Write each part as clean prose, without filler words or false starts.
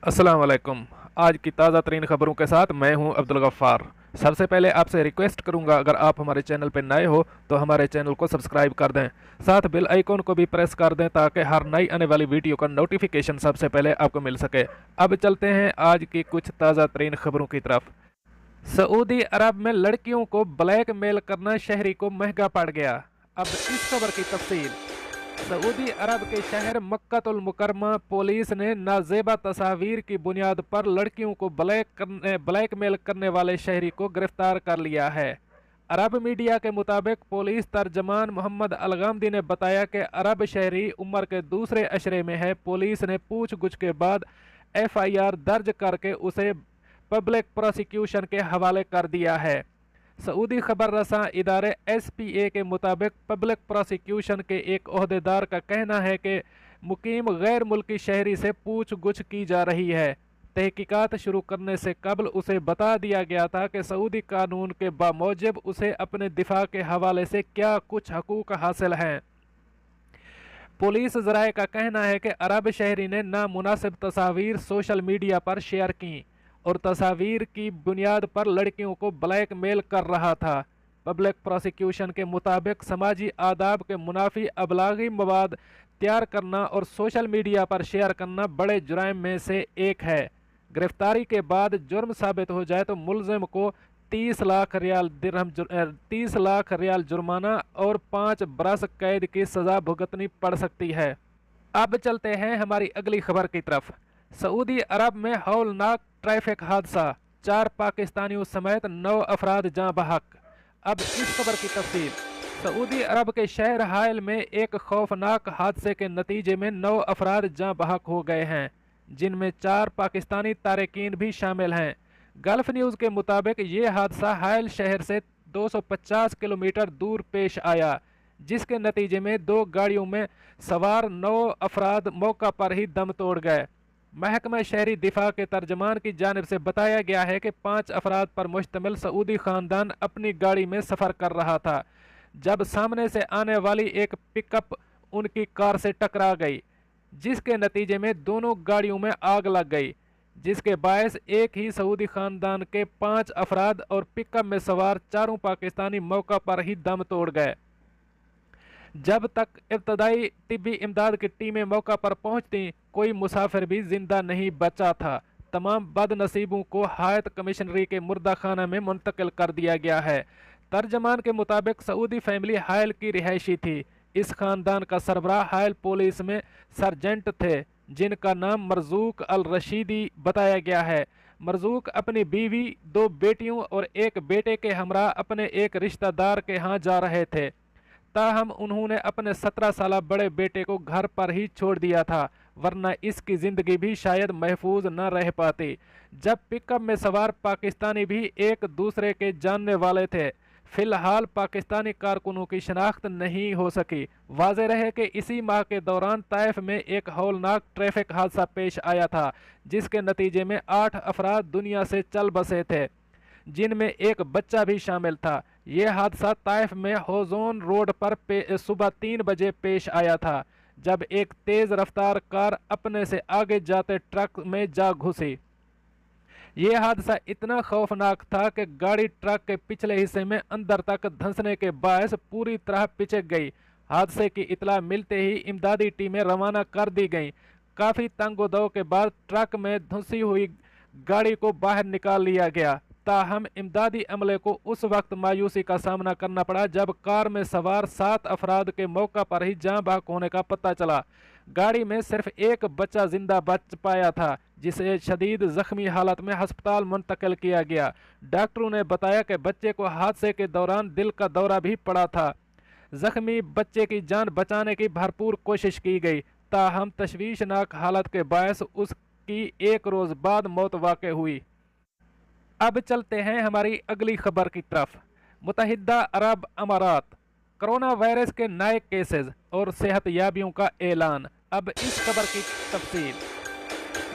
अस्सलाम वालेकुम। आज की ताज़ा तरीन खबरों के साथ मैं हूं अब्दुल गफ्फार। सबसे पहले आपसे रिक्वेस्ट करूंगा, अगर आप हमारे चैनल पर नए हो तो हमारे चैनल को सब्सक्राइब कर दें, साथ बेल आइकॉन को भी प्रेस कर दें ताकि हर नई आने वाली वीडियो का नोटिफिकेशन सबसे पहले आपको मिल सके। अब चलते हैं आज की कुछ ताज़ा तरीन खबरों की तरफ। सऊदी अरब में लड़कियों को ब्लैक मेल करना शहरी को महंगा पड़ गया। अब इस खबर की तफसील। सऊदी अरब के शहर मक्कातुल मुकरमा पुलिस ने नाजेबा तस्वीर की बुनियाद पर लड़कियों को ब्लैकमेल करने वाले शहरी को गिरफ्तार कर लिया है। अरब मीडिया के मुताबिक पुलिस तर्जमान मोहम्मद अलगामदी ने बताया कि अरब शहरी उम्र के दूसरे अशरे में है। पुलिस ने पूछगछ के बाद FIR दर्ज करके उसे पब्लिक प्रोसिक्यूशन के हवाले कर दिया है। सऊदी खबर रसां इदारे SPA के मुताबिक पब्लिक प्रोसिक्यूशन के एक ओहदेदार का कहना है कि मुकीम गैर मुल्की शहरी से पूछगछ की जा रही है। तहकीकात शुरू करने से कबल उसे बता दिया गया था कि सऊदी कानून के बामूजिब उसे अपने दिफा के हवाले से क्या कुछ हकूक हासिल हैं। पुलिस ज़राए का कहना है कि अरब शहरी ने नामुनासिब तस्वीर सोशल मीडिया पर शेयर की और तस्वीर की बुनियाद पर लड़कियों को ब्लैकमेल कर रहा था। पब्लिक प्रोसिक्यूशन के मुताबिक समाजी आदाब के मुनाफी अबलागी मवाद तैयार करना और सोशल मीडिया पर शेयर करना बड़े जुर्म में से एक है। गिरफ्तारी के बाद जुर्म साबित हो जाए तो मुलजिम को 30 लाख रियाल जुर्माना और 5 बरस कैद की सज़ा भुगतनी पड़ सकती है। अब चलते हैं हमारी अगली खबर की तरफ। सऊदी अरब में हौलनाक ट्रैफिक हादसा, 4 पाकिस्तानियों समेत 9 अफराद जाँ बहक। अब इस खबर की तफसील। सऊदी अरब के शहर हायल में एक खौफनाक हादसे के नतीजे में 9 अफराद जाँ बहक हो गए हैं, जिनमें 4 पाकिस्तानी तारकीन भी शामिल हैं। गल्फ न्यूज़ के मुताबिक ये हादसा हायल शहर से 250 किलोमीटर दूर पेश आया, जिसके नतीजे में 2 गाड़ियों में सवार 9 अफराद मौका पर ही दम तोड़ गए। महकमा शहरी दिफा के तर्जमान की जानिब से बताया गया है कि 5 अफराद पर मुश्तमिल सऊदी ख़ानदान अपनी गाड़ी में सफ़र कर रहा था जब सामने से आने वाली एक पिकअप उनकी कार से टकरा गई, जिसके नतीजे में दोनों गाड़ियों में आग लग गई, जिसके बायस एक ही सऊदी ख़ानदान के 5 अफराद और पिकअप में सवार 4 पाकिस्तानी मौका पर ही दम तोड़ गए। जब तक इब्तदाई तिब्बी इमदाद की टीमें मौका पर पहुंचती, कोई मुसाफिर भी जिंदा नहीं बचा था। तमाम बदनसीबों को हायत कमिश्नरी के मुर्दा खाना में मुंतकिल कर दिया गया है। तर्जमान के मुताबिक सऊदी फैमिली हायल की रिहायशी थी। इस खानदान का सरबराह हायल पुलिस में सर्जेंट थे, जिनका नाम मरजूक अल रशीदी बताया गया है। मरजूक अपनी बीवी, 2 बेटियों और 1 बेटे के हमरा अपने एक रिश्तेदार के यहाँ जा रहे थे, ताहम उन्होंने अपने 17 साल बड़े बेटे को घर पर ही छोड़ दिया था, वरना इसकी ज़िंदगी भी शायद महफूज न रह पाती। जब पिकअप में सवार पाकिस्तानी भी एक दूसरे के जानने वाले थे। फ़िलहाल पाकिस्तानी कारकुनों की शनाख्त नहीं हो सकी। वाज़ेह रहे कि इसी माह के दौरान ताइफ में एक हौलनाक ट्रैफिक हादसा पेश आया था, जिसके नतीजे में 8 अफराद दुनिया से चल बसे थे, जिनमें एक बच्चा भी शामिल था। यह हादसा ताइफ में होजोन रोड पर सुबह 3 बजे पेश आया था, जब एक तेज़ रफ्तार कार अपने से आगे जाते ट्रक में जा घुसी। यह हादसा इतना खौफनाक था कि गाड़ी ट्रक के पिछले हिस्से में अंदर तक धंसने के बायस पूरी तरह पिचक गई। हादसे की इतला मिलते ही इमदादी टीमें रवाना कर दी गईं। काफ़ी तंगोदो के बाद ट्रक में धंसी हुई गाड़ी को बाहर निकाल लिया गया। ताहम इमदादी अमले को उस वक्त मायूसी का सामना करना पड़ा जब कार में सवार 7 अफराद के मौका पर ही जाँ बहक होने का पता चला। गाड़ी में सिर्फ एक बच्चा जिंदा बच पाया था, जिसे शदीद जख्मी हालत में हस्पताल मुंतकिल किया गया। डॉक्टरों ने बताया कि बच्चे को हादसे के दौरान दिल का दौरा भी पड़ा था। जख्मी बच्चे की जान बचाने की भरपूर कोशिश की गई, ताहम तशवीशनाक हालत के बायस उसकी 1 रोज़ बाद मौत वाक़ हुई। अब चलते हैं हमारी अगली खबर की तरफ। मुत्तहिदा अरब अमारात, कोरोना वायरस के नए केसेस और सेहत याबियों का ऐलान। अब इस खबर की तफसील।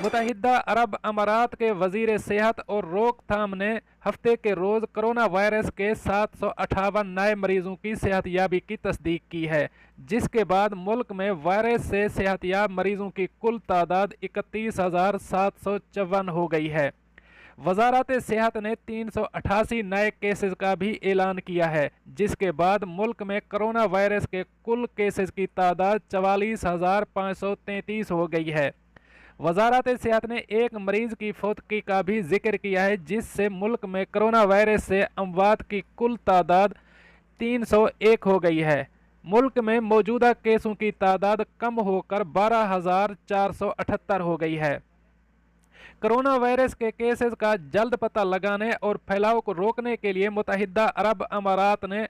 متحدہ عرب امارات کے وزیر صحت اور روک تھام نے ہفتے کے روز کرونا وائرس کے 758 نئے مریضوں کی صحت یابی کی تصدیق کی ہے، جس کے بعد ملک میں وائرس سے صحت یاب مریضوں کی کل تعداد 31,754 ہو گئی ہے۔ وزارت صحت نے 388 نئے کیسز کا بھی اعلان کیا ہے، جس کے بعد ملک میں کرونا وائرس کے کل کیسز کی تعداد 44,533 ہو گئی ہے۔ وزارت صحت نے ایک مریض کی فوتگی کا بھی ذکر کیا ہے، جس سے ملک میں کرونا وائرس سے اموات کی کل تعداد 301 ہو گئی ہے۔ ملک میں موجودہ کیسوں کی تعداد کم ہو کر 12,478 ہو گئی ہے۔ کرونا وائرس کے کیسز کا جلد پتہ لگانے اور پھیلاؤ کو روکنے کے لیے متحدہ عرب امارات نے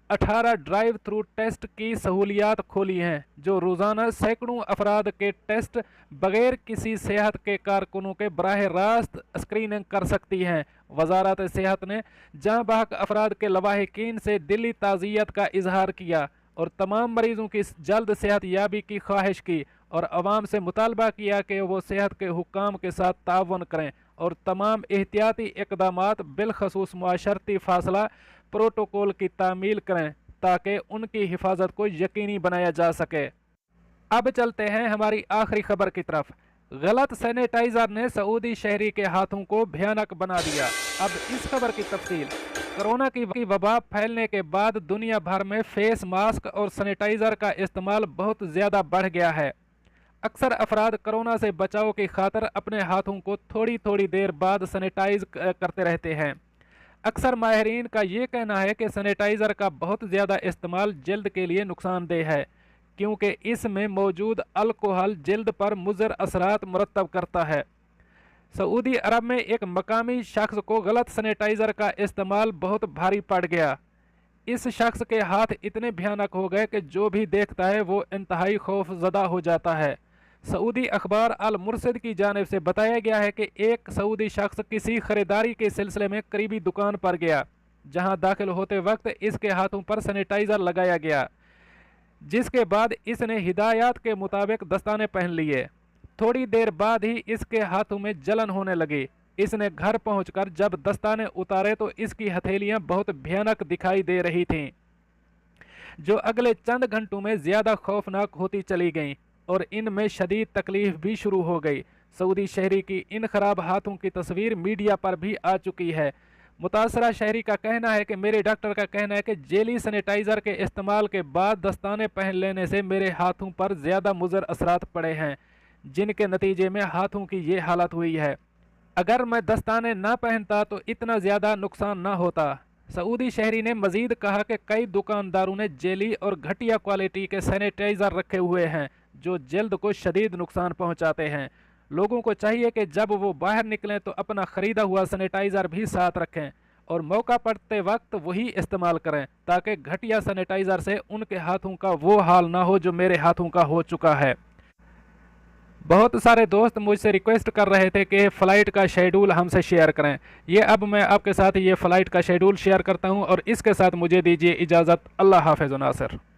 18 ڈرائیو تھرو ٹیسٹ کی سہولیات کھولی ہیں، جو روزانہ سینکڑوں افراد کے ٹیسٹ بغیر کسی صحت کے کارکنوں کے براہ راست اسکریننگ کر سکتی ہیں۔ وزارت صحت نے جاں بحق افراد کے لواحقین سے دلی تعزیت کا اظہار کیا اور تمام مریضوں کی جلد صحت یابی کی خواہش کی، اور عوام سے مطالبہ کیا کہ وہ صحت کے حکام کے ساتھ تعاون کریں اور تمام احتیاطی اقدامات بالخصوص معاشرتی فاصلہ پروٹوکول کی تعمیل کریں تاکہ ان کی حفاظت کو یقینی بنایا جا سکے۔ اب چلتے ہیں ہماری آخری خبر کی طرف۔ غلط سینیٹائزر نے سعودی شہری کے ہاتھوں کو بھیانک بنا دیا۔ اب اس خبر کی تفصیل۔ کرونا کی وبا پھیلنے کے بعد دنیا بھر میں فیس ماسک اور سینیٹائزر کا استعمال بہت زیادہ بڑھ گیا ہے۔ اکثر افراد کرونا سے بچاؤ کی خاطر اپنے ہاتھوں کو تھوڑی تھوڑی دیر بعد سینیٹائز کرتے رہتے ہیں۔ اکثر ماہرین کا یہ کہنا ہے کہ سینیٹائزر کا بہت زیادہ استعمال جلد کے لیے نقصان دہ ہے، کیونکہ اس میں موجود الکحل جلد پر مضر اثرات مرتب کرتا ہے۔ سعودی عرب میں ایک مقامی شخص کو غلط سینیٹائزر کا استعمال بہت بھاری پڑ گیا۔ اس شخص کے ہاتھ اتنے بھیانک ہو گئے کہ جو بھی دیکھتا ہے وہ انتہائی خوف زدہ ہو جاتا ہے۔ سعودی اخبار المرصد کی جانب سے بتایا گیا ہے کہ ایک سعودی شخص کسی خریداری کے سلسلے میں قریبی دکان پر گیا، جہاں داخل ہوتے وقت اس کے ہاتھوں پر سینیٹائزر لگایا گیا، جس کے بعد اس نے ہدایات کے مطابق دستانے پہن لیے۔ تھوڑی دیر بعد ہی اس کے ہاتھوں میں جلن ہونے لگی۔ اس نے گھر پہنچ کر جب دستانے اتارے تو اس کی ہتھیلیاں بہت بھیانک دکھائی دے رہی تھیں، جو اگلے چند گھنٹوں میں زیادہ خوفناک ہوتی چلی گئیں اور ان میں شدید تکلیف بھی شروع ہو گئی۔ سعودی شہری کی ان خراب ہاتھوں کی تصویر میڈیا پر بھی آ چکی ہے۔ متاثرہ شہری کا کہنا ہے کہ میرے ڈاکٹر کا کہنا ہے کہ جیلی سینیٹائزر کے استعمال کے بعد دستانے پہن لینے سے میرے ہاتھوں پر زیادہ مضر اثرات پڑے ہیں، جن کے نتیجے میں ہاتھوں کی یہ حالت ہوئی ہے۔ اگر میں دستانے نہ پہنتا تو اتنا زیادہ نقصان نہ ہوتا۔ سعودی شہری نے مزید کہا کہ کئی دکانداروں نے جیلی اور گھٹیا کوالٹی کے سینیٹائزر رکھے ہوئے ہیں جو جلد کو شدید نقصان پہنچاتے ہیں۔ لوگوں کو چاہیے کہ جب وہ باہر نکلیں تو اپنا خریدا ہوا سینیٹائزر بھی ساتھ رکھیں اور موقع پڑتے وقت وہی استعمال کریں تاکہ گھٹیا سینیٹائزر سے ان کے ہاتھوں کا وہ حال نہ ہو جو میرے ہاتھوں کا ہو چکا ہے۔ بہت سارے دوست مجھ سے ریکویسٹ کر رہے تھے کہ فلائٹ کا شیڈول ہم سے شیئر کریں۔ اب میں آپ کے ساتھ یہ فلائٹ کا شیڈول شیئر کرتا ہوں اور اس کے ساتھ مجھے دیجیے اجازت۔ اللہ حافظ ناصر۔